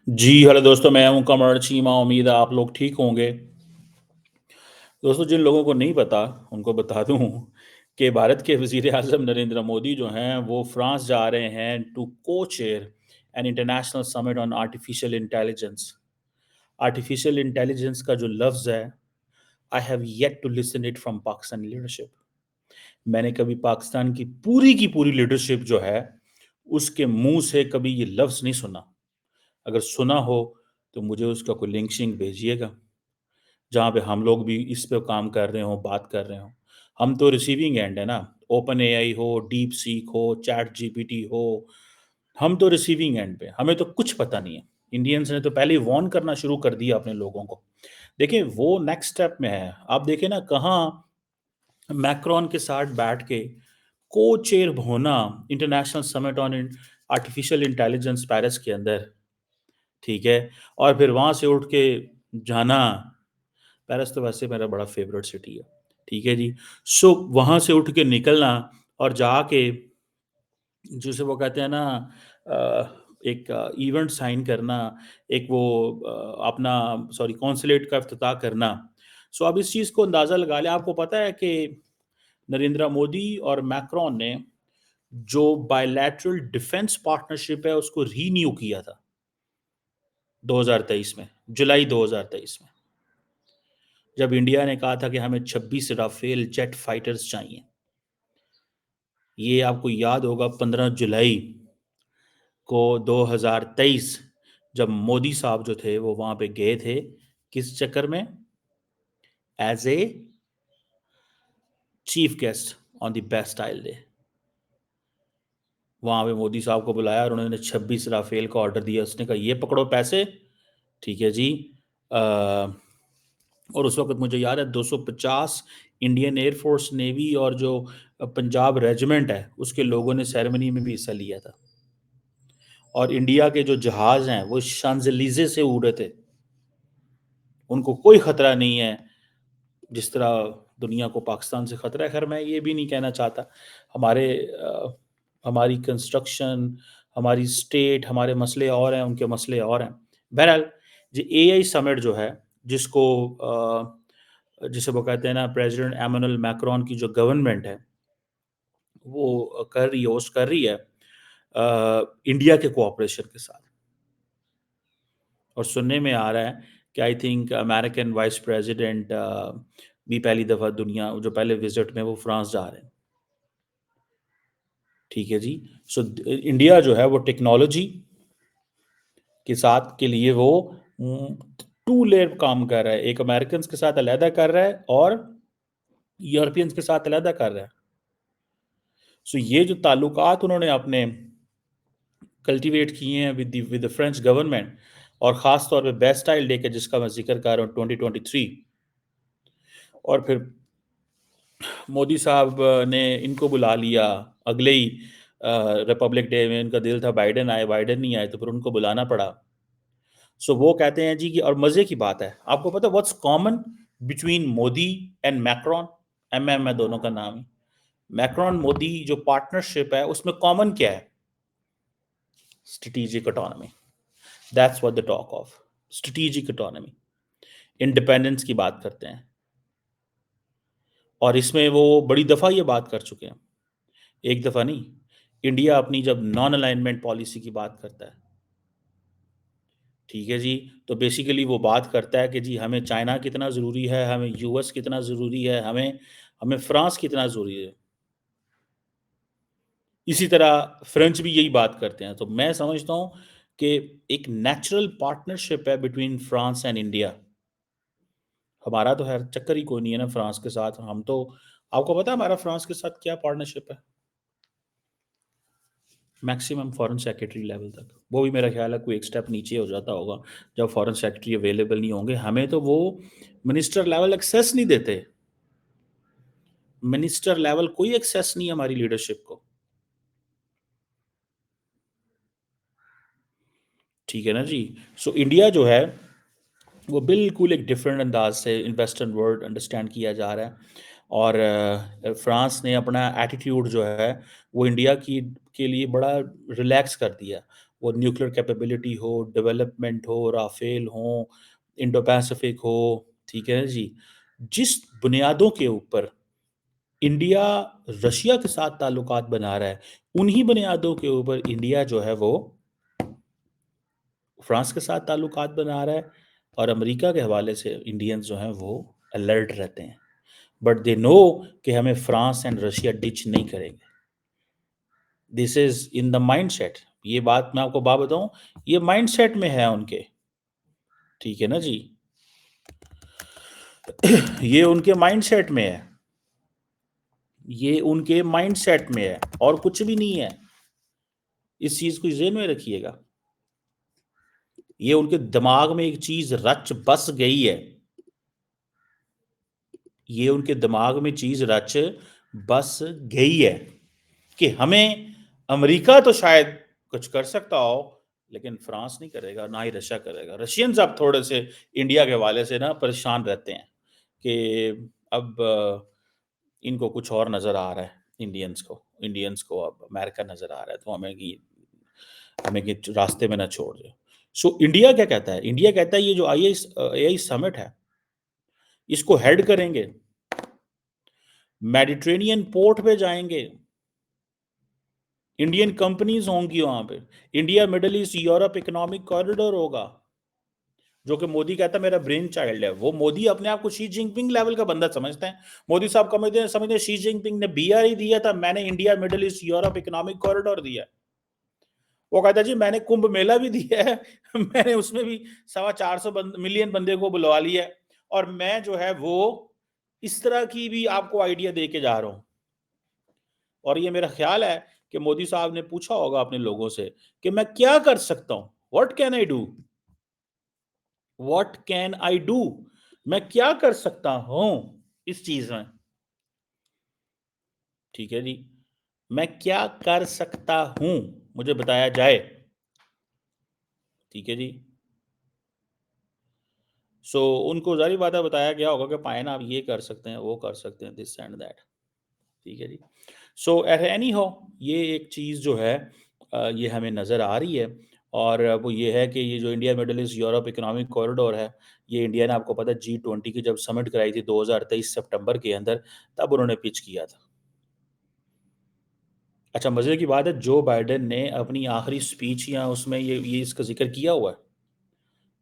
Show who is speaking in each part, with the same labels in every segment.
Speaker 1: जी, hello दोस्तों, मैं हूँ कमर चीमा। उम्मीद है आप लोग ठीक होंगे। दोस्तों, जिन लोगों को नहीं पता, उनको बता दूँ कि भारत के वज़ीर-ए-आज़म नरेंद्र मोदी जो हैं, वो फ्रांस जा रहे हैं to co-chair an international summit on artificial intelligence. Artificial intelligence का जो लफ्ज़ है, I have yet to listen it from Pakistani leadership. मैंने कभी पाकिस्तान की पूरी लीडरशिप जो है, उसके मुँह से कभी ये लफ्ज़ नहीं सुना। अगर सुना हो, तो मुझे उसका कोई लिंक-शिंक भेजिएगा, जहाँ पे हम लोग भी इस पे काम कर रहे हों, बात कर रहे हों। हम तो रिसीविंग एंड है ना, ओपन एआई हो, डीप सीक हो, चैट जीपीटी हो, हम तो रिसीविंग एंड पे, हमें तो कुछ पता नहीं है। इंडियंस ने तो पहले ही वार्न करना शुरू कर दिया अपने लोगों को। देखिए, वो नेक्स्ट स्टेप में है। आप देखिए ना, कहाँ मैक्रोन के साथ बैठ के को-चेयर होना international summit on artificial intelligence Paris के अंदर, ठीक है? और फिर वहाँ से उठ के जाना, पेरिस तो वैसे मेरा बड़ा फ़ेवरेट सिटी है, ठीक है जी? सो वहाँ से उठ के निकलना और जाके जिसे वो कहते हैं ना, एक इवेंट साइन करना, एक वो अपना सॉरी कॉन्सुलेट का इफ्तिताह करना। सो अब इस चीज़ को अंदाज़ा लगा लें, आपको पता है कि नरेंद्र मोदी और मैक्रोन ने जो बायलैटरल डिफेंस पार्टनरशिप है, उसको रीन्यू किया था 2023 में, जुलाई 2023 में। जब इंडिया ने कहा था कि हमें 26 राफेल जेट फाइटर्स चाहिए। ये आपको याद होगा 15 जुलाई को 2023, जब मोदी साहब जो थे वो वहाँ पे गए थे, किस चक्कर में? As a chief guest on the Bastille Day. वहाँ पे मोदी साहब को बुलाया और उन्होंने 26 राफेल का ऑर्डर दिया। उसने कहा ये पकड़ो पैसे, ठीक है जी। और उस वक़्त मुझे याद है 250 इंडियन एयर फ़ोर्स, नेवी और जो पंजाब रेजिमेंट है, उसके लोगों ने सेरेमनी में भी हिस्सा लिया था। और इंडिया के जो जहाज़ हैं, वो शांज़ेलीज़े से उड़ रहे थे। उनको कोई ख़तरा नहीं है, जिस तरह दुनिया को पाकिस्तान से ख़तरा है। ख़ैर मैं ये भी नहीं कहना चाहता। हमारे हमारी कंस्ट्रक्शन, हमारी स्टेट, हमारे मसले और हैं, उनके मसले और हैं। बहरहाल, ये एआई समिट जो है, जिसको जिसे वो कहते हैं ना, प्रेसिडेंट एमानुएल मैक्रोन की जो गवर्नमेंट है, वो कर रही है, होस्ट कर रही है इंडिया के कोऑपरेशन के साथ। और सुनने में आ रहा है कि I think American vice president भी पहली दफ़ा दुनिया जो पहले विज़िट में वो फ्रांस जा रहे हैं। ठीक है जी। सो इंडिया जो है वो टेक्नोलॉजी के साथ के लिए वो टू लेयर काम कर रहा है। एक अमेरिकन्स के साथ अलहदा कर रहा है और यूरोपियंस के साथ अलहदा कर रहा है। सो ये जो ताल्लुकात उन्होंने अपने कल्टीवेट किए हैं विद द फ्रेंच गवर्नमेंट, और ख़ास तौर पे बेस्टाइल डे का जिसका मैं ज़िक्र कर रहा हूँ 2023, और फिर मोदी साहब ने इनको बुला लिया अगले ही रिपब्लिक डे में। इनका दिल था बाइडेन आए, बाइडेन नहीं आए, तो फिर उनको बुलाना पड़ा। सो वो कहते हैं जी कि, और मज़े की बात है, आपको पता है what's common between Modi and Macron? MM है दोनों का नाम ही। मैक्रोन मोदी जो पार्टनरशिप है, उसमें कॉमन क्या है? Strategic autonomy. That's what the talk of. Strategic autonomy, independence की बात करते हैं। और इसमें वो बड़ी दफ़ा ये बात कर चुके हैं, एक दफ़ा नहीं। इंडिया अपनी जब नॉन अलाइनमेंट पॉलिसी की बात करता है, ठीक है जी, तो बेसिकली वो बात करता है कि जी हमें चाइना कितना ज़रूरी है, हमें यूएस कितना ज़रूरी है, हमें हमें फ्रांस कितना ज़रूरी है। इसी तरह फ्रेंच भी यही बात करते हैं। तो मैं समझता हूँ कि एक नेचुरल पार्टनरशिप है बिटवीन फ्रांस एंड इंडिया। हमारा तो खैर चक्कर ही कोई नहीं है ना फ्रांस के साथ। हम तो, आपको पता है हमारा फ्रांस के साथ क्या पार्टनरशिप है? मैक्सिमम फॉरेन सेक्रेटरी लेवल तक। वो भी मेरा ख़्याल है कोई एक स्टेप नीचे हो जाता होगा, जब फॉरेन सेक्रेटरी अवेलेबल नहीं होंगे। हमें तो वो मिनिस्टर लेवल एक्सेस नहीं देते। मिनिस्टर लेवल कोई एक्सेस नहीं है हमारी लीडरशिप को। ठीक है ना जी? सो इंडिया जो है, वो बिल्कुल एक डिफरेंट अंदाज से वेस्टर्न वर्ल्ड अंडरस्टैंड किया जा रहा है। और फ्रांस ने अपना एटीट्यूड जो है वो इंडिया की के लिए बड़ा रिलैक्स कर दिया। वो न्यूक्लियर कैपेबिलिटी हो, डेवलपमेंट हो, राफेल हो, इंडो पैसिफिक हो, ठीक है जी। जिस बुनियादों के ऊपर इंडिया रशिया के साथ ताल्लुकात बना रहा है, उन्हीं बुनियादों के ऊपर इंडिया जो है वो फ्रांस के साथ ताल्लुकात बना रहा है और अमेरिका के हवाले से इंडियंस जो हैं वो अलर्ट रहते हैं। बट दे नो कि हमें फ्रांस एंड रशिया डिच नहीं करेंगे। This is in the mindset. ये बात मैं आपको बात बताऊं, ये माइंडसेट में है उनके, ठीक है ना जी। ये उनके माइंडसेट में है, ये उनके माइंडसेट में है और कुछ भी नहीं है। इस चीज को ज़हन में रखिएगा। ये उनके दिमाग में एक चीज रच बस गई है, ये उनके दिमाग में चीज रच बस गई है कि हमें अमेरिका तो शायद कुछ कर सकता हो लेकिन फ्रांस नहीं करेगा, ना ही रशिया करेगा। रशियंस अब थोड़े से इंडिया के हवाले से ना परेशान रहते हैं कि अब इनको कुछ और नज़र आ रहा है, इंडियंस को अब अमेरिका नज़र आ रहा है, तो हमें कि रास्ते में ना छोड़ दे। सो इंडिया क्या कहता है? इंडिया कहता है ये जो आई समिट है, इसको हेड करेंगे, मेडिटेरेनियन पोर्ट पे जाएंगे, इंडियन कंपनीज होंगी वहां पे, India middle east Europe economic corridor होगा, जो कि मोदी कहता है मेरा ब्रेन चाइल्ड है। वो मोदी अपने आप को शी जिनपिंग लेवल का बंदा समझते हैं। मोदी साहब समझते शी जिनपिंग ने बीआर ही दिया था, मैंने India middle east Europe economic corridor दिया। वो कहता जी मैंने कुंभ मेला भी दिया है मैंने उसमें भी 425 मिलियन बंदे को बुलवा लिया है, और मैं जो है वो इस तरह की भी आपको आइडिया दे के जा रहा हूं। और ये मेरा ख्याल है कि मोदी साहब ने पूछा होगा अपने लोगों से कि मैं क्या कर सकता हूं, what can I do, what can I do, मैं क्या कर सकता हूं इस चीज में, ठीक है जी। मैं क्या कर सकता हूं, मुझे बताया जाए, ठीक है जी। सो उनको जारी बात है बताया गया होगा कि पायन आप ये कर सकते हैं, वो कर सकते हैं, दिस एंड दैट, ठीक है जी। सो एनी हो, ये एक चीज़ जो है ये हमें नज़र आ रही है, और वो ये है कि ये जो India middle east Europe economic corridor है, ये इंडिया ने आपको पता है G20 की जब समिट कराई थी 2023 सितंबर के अंदर, तब उन्होंने पिच किया था। अच्छा, मज़े की बात है जो बाइडेन ने अपनी आखिरी स्पीच या उसमें ये इसका जिक्र किया हुआ है,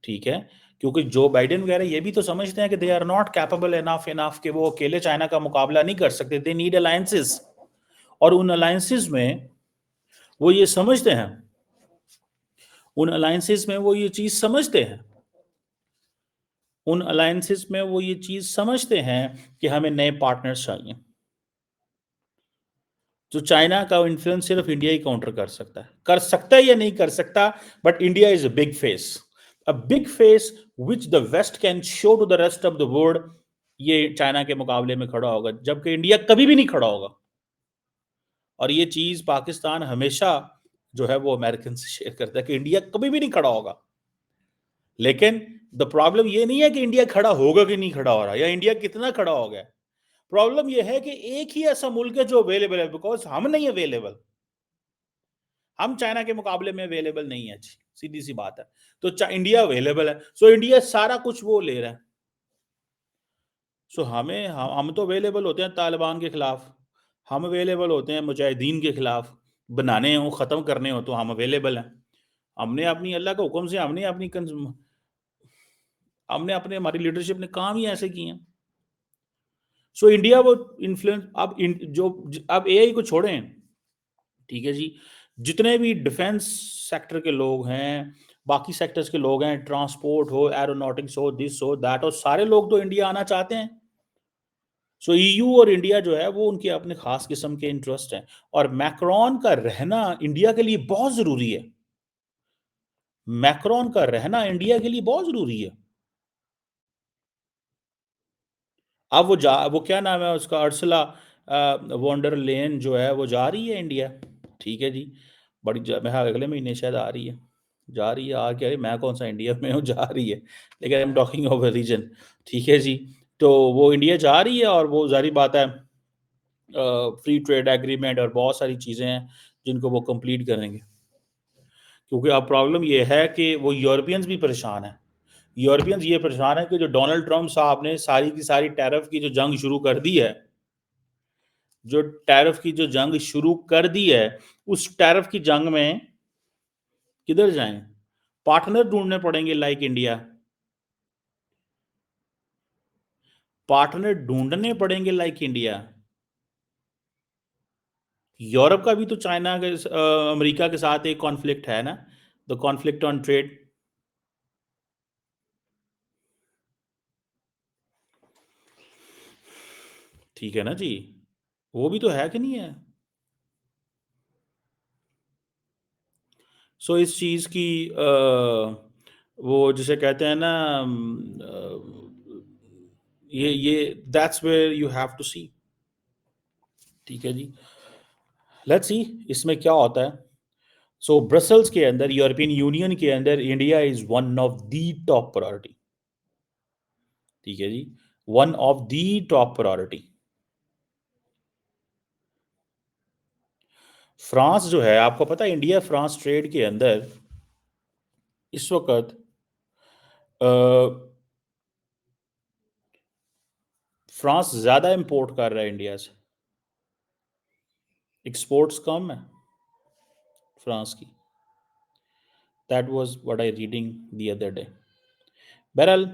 Speaker 1: ठीक है। क्योंकि जो बाइडेन वगैरह ये भी तो समझते हैं कि they are not capable enough enough कि वो अकेले चाइना का मुकाबला नहीं कर सकते, दे नीड अलायंसेस। और उन अलायंसेस में वो ये समझते हैं, उन अलायंसेस में वो ये चीज़ समझते हैं, उन अलायंसेस में वो ये चीज़ समझते हैं कि हमें नए पार्टनर्स चाहिए। तो चाइना का इन्फ्लुएंस सिर्फ इंडिया ही काउंटर कर सकता है या नहीं कर सकता, but India is a big face which the west can show to the rest of the world. ये चाइना के मुकाबले में खड़ा होगा, जबकि इंडिया कभी भी नहीं खड़ा होगा। और ये चीज पाकिस्तान हमेशा जो है वो अमेरिकन से शेयर करता है कि इंडिया कभी भी नहीं खड़ा होगा। लेकिन द प्रॉब्लम ये नहीं है कि इंडिया खड़ा होगा कि नहीं खड़ा हो रहा, या इंडिया कितना खड़ा हो गया। प्रॉब्लम यह है कि एक ही ऐसा मुल्क है जो अवेलेबल है, बिकॉज हम नहीं अवेलेबल, हम चाइना के मुकाबले में अवेलेबल नहीं है, सीधी सी बात है। तो इंडिया अवेलेबल है, सो इंडिया सारा कुछ वो ले रहा है। सो हम तो अवेलेबल होते हैं तालिबान के खिलाफ, हम अवेलेबल होते हैं मुजाहिदीन के खिलाफ, बनाने हो ख़त्म करने हो तो हम अवेलेबल हैं। हमने अपनी अल्लाह के हुक्म से हमने अपने हमारी लीडरशिप ने काम ही ऐसे किए हैं। सो इंडिया वो इन्फ्लुएंस अब एआई को छोड़ें, ठीक है जी। जितने भी डिफेंस सेक्टर के लोग हैं, बाकी सेक्टर्स के लोग हैं, ट्रांसपोर्ट हो, एरोनॉटिक्स हो, दिस हो दैट हो, सारे लोग तो इंडिया आना चाहते हैं। सो ईयू और इंडिया जो है वो उनके अपने खास किस्म के इंटरेस्ट हैं, और मैक्रोन का रहना इंडिया के लिए बहुत जरूरी है। मैक्रोन का रहना इंडिया के लिए बहुत जरूरी है। अब वो क्या नाम है उसका, अर्सला वॉन्डर लेन जो है वो जा रही है इंडिया, ठीक है जी। मैं अगले महीने शायद आ रही है, जा रही है, आ क्या रही, मैं कौन सा इंडिया में हूँ, जा रही है। लेकिन I am talking of reason, ठीक है जी। तो वो इंडिया जा रही है और वो ज़ाहिर बात है फ्री ट्रेड एग्रीमेंट और बहुत सारी चीज़ें हैं जिनको वो कंप्लीट करेंगे। क्योंकि अब प्रॉब्लम ये है कि वो यूरोपियंस भी परेशान हैं। यूरोपियंस ये परेशान हैं कि जो डोनाल्ड ट्रम्प साहब ने सारी की सारी टैरिफ की जो जंग शुरू कर दी है, जो टैरिफ की जो जंग शुरू कर दी है, उस टैरिफ की जंग में किधर जाएँ? पार्टनर ढूँढने पड़ेंगे लाइक इंडिया। पार्टनर ढूँढने पड़ेंगे लाइक इंडिया। यूरोप का भी तो चाइना के अमेरिका के साथ एक कॉन्फ्लिक्ट है ना, द कॉन्फ्लिक्ट ऑन ट्रेड। ठीक है ना जी? वो भी तो है कि नहीं है? सो इस चीज़ की वो जिसे कहते हैं ना ये that's where you have to see. ठीक है जी। लेट्स सी इसमें क्या होता है। सो ब्रसल्स के अंदर यूरोपियन यूनियन के अंदर India is one of the top priority. ठीक है जी। One of the top priority. France जो है आपको पता है इंडिया फ्रांस ट्रेड के अंदर इस वक़्त अ, फ्रांस ज़्यादा इम्पोर्ट कर रहा है इंडिया से। एक्सपोर्ट्स कम है फ्रांस की। That was what I reading the other day. बहरहाल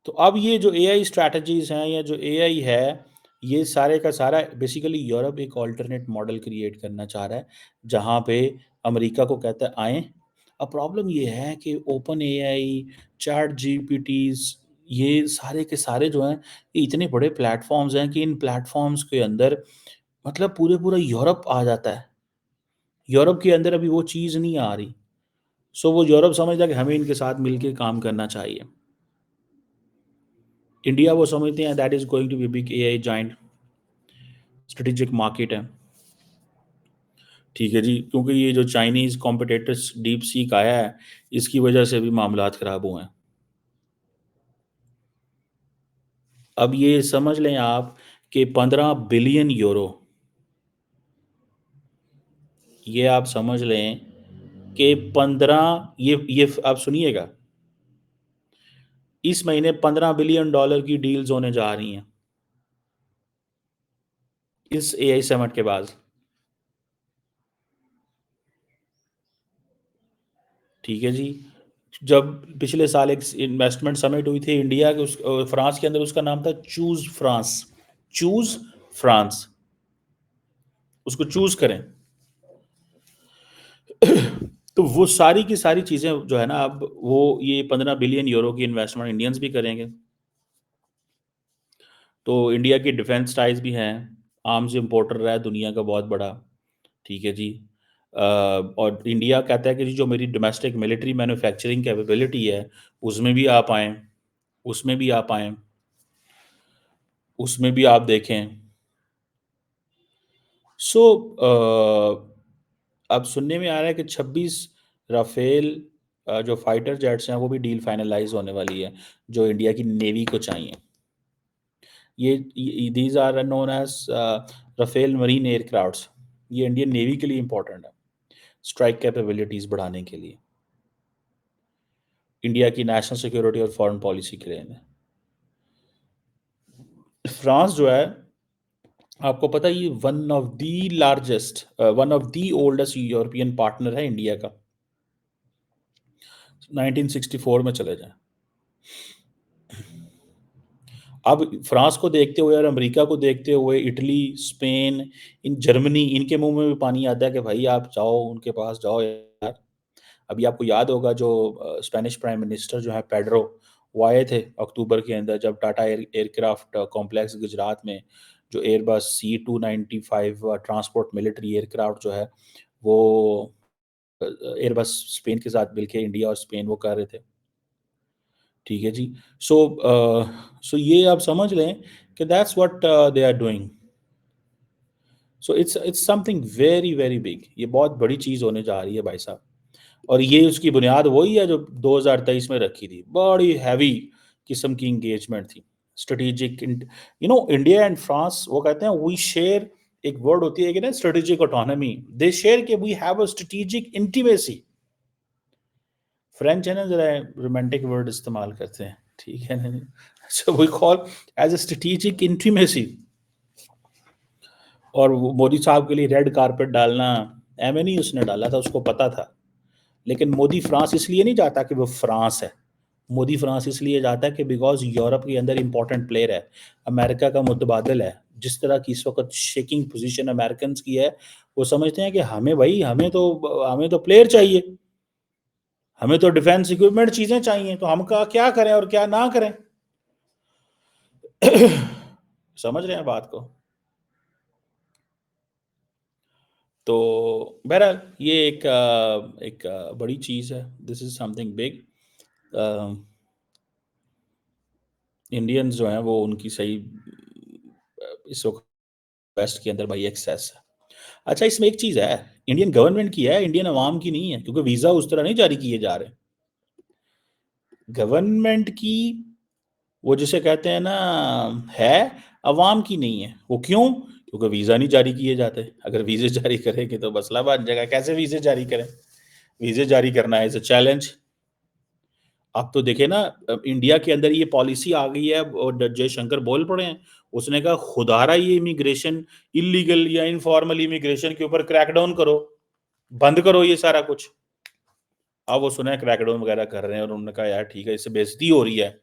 Speaker 1: तो अब ये जो एआई स्ट्रैटेजीज़ हैं या जो एआई है, ये सारे का सारा बेसिकली यूरोप एक अल्टरनेट मॉडल क्रिएट करना चाह रहा है, जहाँ पे अमेरिका को कहता है आएँ। अब प्रॉब्लम ये है कि ओपन एआई, चैट जीपीटीज़ ये सारे के सारे जो हैं, ये इतने बड़े प्लेटफ़ॉर्म्स हैं कि इन प्लेटफ़ॉर्म्स के अंदर मतलब पूरे-पूरा यूरोप आ जाता है। यूरोप के अंदर अभी वो चीज़ नहीं आ रही। सो वो यूरोप समझता है कि हमें इनके साथ मिलके काम करना चाहिए। इंडिया वो समझते हैं that is going to be big AI giant strategic market है। ठीक है जी, क्योंकि ये जो चाइनीज़ कॉम्पिटिटर्स डीप सीक आया है, इसकी वजह से भी मामलात ख़राब हुए हैं। अब ये समझ लें आप कि 15 बिलियन यूरो, ये आप समझ लें कि 15 ये आप सुनिएगा, इस महीने 15 बिलियन डॉलर की डील्स होने जा रही हैं, इस एआई समिट के बाद। ठीक है जी। जब पिछले साल एक इन्वेस्टमेंट समिट हुई थी इंडिया के फ्रांस के अंदर उसका नाम था चूज़ फ्रांस। चूज़ फ्रांस, उसको चूज़ करें। तो वो सारी की सारी चीज़ें जो है ना अब वो ये 15 बिलियन यूरो की इन्वेस्टमेंट इंडियंस भी करेंगे। तो इंडिया की डिफेंस टाइज़ भी हैं, आर्म्स इम्पोर्टर रहा है दुनिया का बहुत बड़ा, ठीक है जी। और इंडिया कहता है कि जी जो मेरी डोमेस्टिक मिलिट्री मैन्युफैक्चरिंग कैपेबिलिटी है, उसमें भी आप आएँ, उसमें भी आप आएँ, उसमें भी आप देखें। सो अब सुनने में आ रहा है कि 26 राफ़ेल जो फाइटर जेट्स हैं वो भी डील फाइनलाइज़ होने वाली है, जो इंडिया की नेवी को चाहिए। ये these are known as Rafale marine aircrafts. ये इंडियन नेवी के लिए इम्पोर्टेंट है, स्ट्राइक कैपेबिलिटीज़ बढ़ाने के लिए, इंडिया की नेशनल सिक्योरिटी और फॉरेन पॉलिसी के लिए। फ्रांस जो है, आपको पता है ये one of the oldest European partner है इंडिया का। 1964 में चले जाएँ। अब फ्रांस को देखते हुए और अमेरिका को देखते हुए इटली, स्पेन, इन जर्मनी इनके मुँह में भी पानी आता है कि भाई आप जाओ उनके पास जाओ यार। अभी आपको याद होगा जो स्पेनिश प्राइम मिनिस्टर जो है पेड्रो, वो आए थे अक्टूबर के अंदर जब टाटा एयरक्राफ्ट कॉम्प्लेक्स गुजरात में जो Airbus C295 transport military aircraft जो है वो एयरबस स्पेन के साथ मिलके इंडिया और स्पेन वो कर रहे थे। ठीक है जी। सो ये आप समझ लें कि that's what they are doing. So it's something very, very big. ये बहुत बड़ी चीज़ होने जा रही है भाई साहब। और ये उसकी बुनियाद वही है जो 2023 में रखी थी। बड़ी हेवी किस्म की एंगेजमेंट थी। स्ट्रेटेजिक, इंडिया एंड फ्रांस वो कहते हैं वी शेयर, एक वर्ड होती है कि ना स्ट्रेटेजिक ऑटोनॉमी, दे शेयर के we have a strategic intimacy. French है ना, जरा रोमांटिक वर्ड इस्तेमाल करते हैं, ठीक है ना। So we call as a strategic intimacy. और मोदी साहब के लिए रेड कारपेट डालना एम नहीं उसने डाला था, उसको पता था। लेकिन मोदी फ्रांस इसलिए नहीं जाता कि वो फ्रांस है, मोदी फ्रांस इसलिए जाता है कि बिकॉज यूरोप के अंदर इंपॉर्टेंट प्लेयर है, अमेरिका का मुतबादल है। जिस तरह की इस वक्त शेकिंग पोजीशन अमेरिकन की है, वो समझते हैं कि हमें भाई हमें तो प्लेयर चाहिए, हमें तो डिफेंस इक्विपमेंट चीजें चाहिए, तो हम का क्या करें और क्या ना करें। समझ रहे हैं बात को। तो बहरहाल ये एक बड़ी चीज़ है, this is something big. Indians जो हैं वो उनकी सही इस वक्त वेस्ट के अंदर भाई एक्सेस है। अच्छा, इसमें एक चीज़ है, इंडियन गवर्नमेंट की है, इंडियन अवाम की नहीं है, क्योंकि वीज़ा उस तरह नहीं जारी किए जा रहे। गवर्नमेंट की वो जिसे कहते हैं ना है, अवाम की नहीं है। वो क्यों? क्योंकि वीज़ा नहीं जारी किए जाते। अगर वीज़े जारी करेंगे तो मसला बन जाएगा। कैसे वीज़े जारी करें? वीज़े जारी करना इज़ अ चैलेंज। आप तो देखें ना, इंडिया के अंदर ये पॉलिसी आ गई है और जयशंकर बोल पड़े हैं। उसने कहा खुदारा ये इमिग्रेशन, इलीगल या इनफॉर्मल इमिग्रेशन के ऊपर क्रैकडाउन करो, बंद करो ये सारा कुछ। अब वो सुना है क्रैकडाउन वगैरह कर रहे हैं, और उन्होंने कहा यार ठीक है, इससे बेइज्जती हो रही है।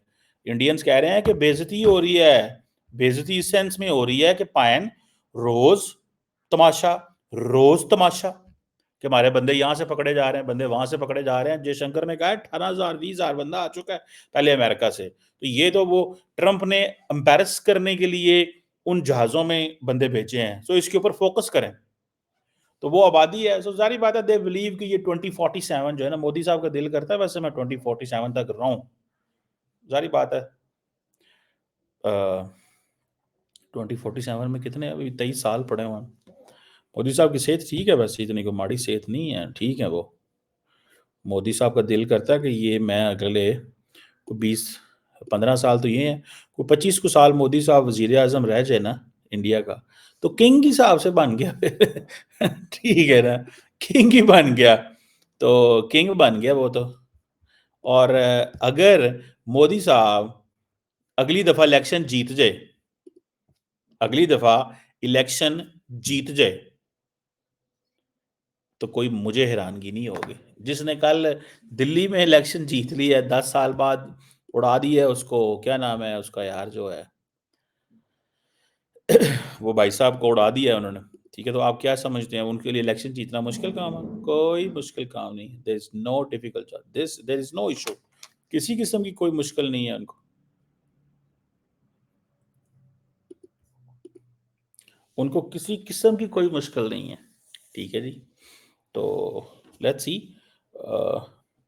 Speaker 1: इंडियंस कह रहे हैं कि बेइज्जती हो रही है। बेइज्जती इस सेंस में हो रही है कि पायन रोज तमाशा, रोज तमाशा, कि हमारे बंदे यहाँ से पकड़े जा रहे हैं, बंदे वहां से पकड़े जा रहे हैं। जयशंकर ने कहा 18,000 20,000 बंदा आ चुका है पहले अमेरिका से। तो ये तो वो ट्रंप ने एम्बेरस करने के लिए उन जहाजों में बंदे भेजे हैं, तो इसके ऊपर फोकस करें। तो वो आबादी है, सो जारी बात है, दे बिलीव कि ये 2047 जो है ना, मोदी साहब का दिल करता है वैसे मैं 2047 तक रहूं। जारी बात है 2047 में कितने, अभी 23 साल पड़े हुए हैं। मोदी साहब की सेहत ठीक है, वैसे इतनी कोई माड़ी सेहत नहीं है, ठीक है वो। मोदी साहब का दिल करता है कि ये मैं अगले 20 15 साल तो ये है, कोई 25 को साल मोदी साहब वजीर आजम रह जाए ना इंडिया का, तो किंग के हिसाब से बन गया। ठीक है ना, किंग ही बन गया, तो किंग बन गया वो तो। और अगर मोदी साहब अगली दफा इलेक्शन जीत जाए, अगली दफा इलेक्शन जीत जाए, तो कोई मुझे हैरानगी नहीं होगी। जिसने कल दिल्ली में इलेक्शन जीत लिया है 10 साल बाद, उड़ा दी है उसको, क्या नाम है उसका यार जो है, वो भाई साहब को उड़ा दिया है उन्होंने। ठीक है, तो आप क्या समझते हैं उनके लिए इलेक्शन जीतना मुश्किल काम है? कोई मुश्किल काम नहीं, there is no difficult, this there is no issue, किसी किस्म की कोई मुश्किल नहीं है उनको। उनको किसी किस्म की कोई मुश्किल नहीं है। ठीक है जी। तो लेट्स सी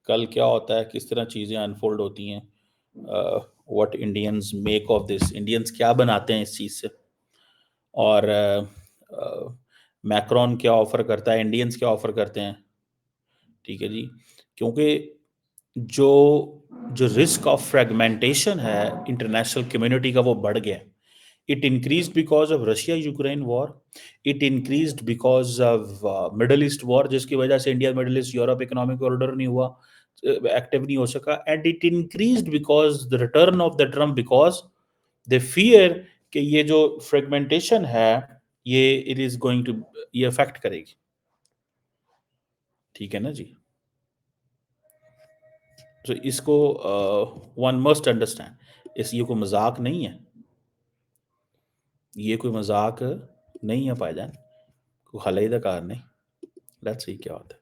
Speaker 1: कल क्या होता है, किस तरह चीज़ें अनफोल्ड होती हैं, what Indians make of this, Indians क्या बनाते हैं इस चीज़ से, और मैक्रोन क्या ऑफर करता है, इंडियंस क्या ऑफर करते हैं। ठीक है जी। क्योंकि जो जो रिस्क ऑफ फ्रेगमेंटेशन है इंटरनेशनल कम्युनिटी का, वो बढ़ गया। It increase because of Russia Ukraine war, it increase because of middle east war, जिसकी वजह से India middle east Europe economic corridor नहीं हुआ, एक्टिव नहीं हो सका। And it increase because the return of the Trump, because they fear कि ये जो फ्रेगमेंटेशन है ये इट इज गोइंग टू, ये अफेक्ट करेगी। ठीक है ना जी। तो इसको वन मस्ट अंडरस्टैंड, इस ये कोई मजाक नहीं है, ये कोई मजाक नहीं है भाईजान, कोई हलई दा कार नहीं। लेट्स सी क्या होता है।